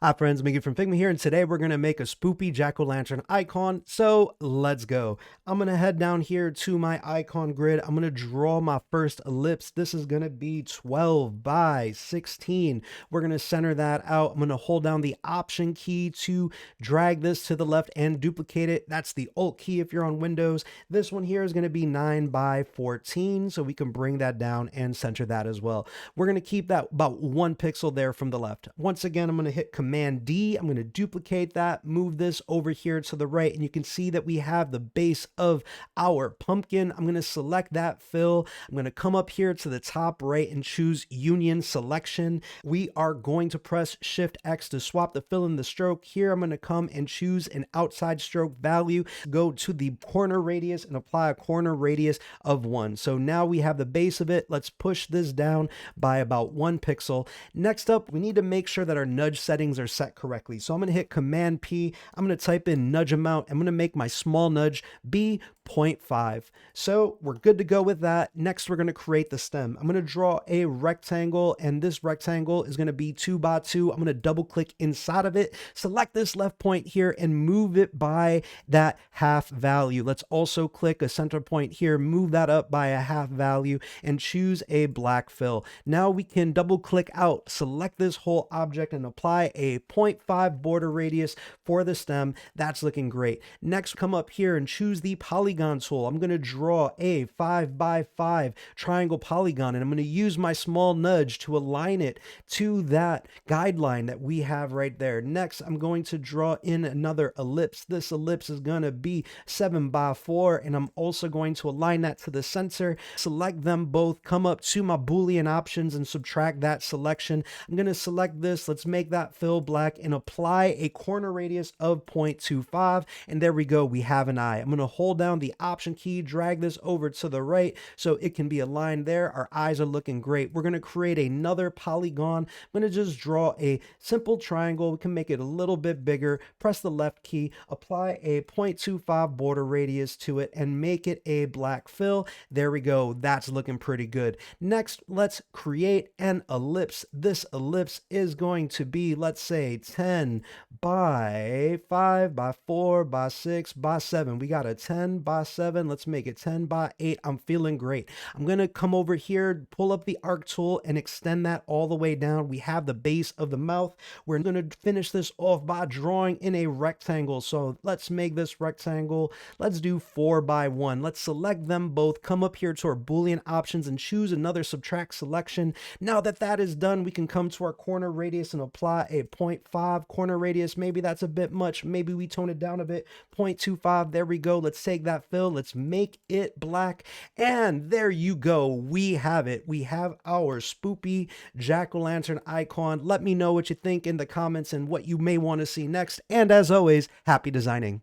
Hi friends, Mickey from Figma here, and today we're going to make a spoopy jack-o'-lantern icon, so let's go. I'm going to head down here to my icon grid. I'm going to draw my first ellipse. This is going to be 12 by 16. We're going to center that out. I'm going to hold down the Option key to drag this to the left and duplicate it. That's the Alt key if you're on Windows. This one here is going to be 9 by 14, so we can bring that down and center that as well. We're going to keep that about 1 pixel there from the left. Once again, I'm going to hit Command D. I'm going to duplicate that, move this over here to the right, and you can see that we have the base of our pumpkin. I'm going to select that fill. I'm going to come up here to the top right and choose Union Selection. We are going to press Shift X to swap the fill and the stroke. Here, I'm going to come and choose an outside stroke value, go to the corner radius and apply a corner radius of 1. So now we have the base of it. Let's push this down by about 1 pixel. Next up, we need to make sure that our nudge settings are set correctly. So I'm going to hit Command P. I'm going to type in nudge amount. I'm going to make my small nudge be 0.5. So we're good to go with that. Next, we're going to create the stem. I'm going to draw a rectangle, and this rectangle is going to be 2 by 2. I'm going to double click inside of it, select this left point here and move it by that half value. Let's also click a center point here, move that up by a half value and choose a black fill. Now we can double click out, select this whole object and apply a 0.5 border radius for the stem. That's looking great. Next, come up here and choose the polygon tool. I'm going to draw a 5 by 5 triangle polygon, and I'm going to use my small nudge to align it to that guideline that we have right there. Next, I'm going to draw in another ellipse. This ellipse is going to be 7 by 4, and I'm also going to align that to the center. Select them both, come up to my boolean options and subtract that selection. I'm going to select this. Let's make that fill black and apply a corner radius of 0.25. And there we go. We have an eye. I'm going to hold down the Option key, drag this over to the right so it can be aligned there. Our eyes are looking great. We're going to create another polygon. I'm going to just draw a simple triangle. We can make it a little bit bigger. Press the left key, apply a 0.25 border radius to it and make it a black fill. There we go. That's looking pretty good. Next, let's create an ellipse. This ellipse is going to be, let's say, 10 by 5 by 4 by 6 by 7. We got a 10 by 7. Let's make it 10 by 8. I'm feeling great. I'm going to come over here, pull up the arc tool and extend that all the way down. We have the base of the mouth. We're going to finish this off by drawing in a rectangle. So let's make this rectangle. Let's do 4 by 1. Let's select them both, come up here to our boolean options and choose another subtract selection. Now that that is done, we can come to our corner radius and apply a 0.5 corner radius. Maybe that's a bit much. Maybe we tone it down a bit. 0.25. There we go. Let's take that fill. Let's make it black. And there you go. We have it. We have our spoopy jack-o'-lantern icon. Let me know what you think in the comments and what you may want to see next. And as always, happy designing.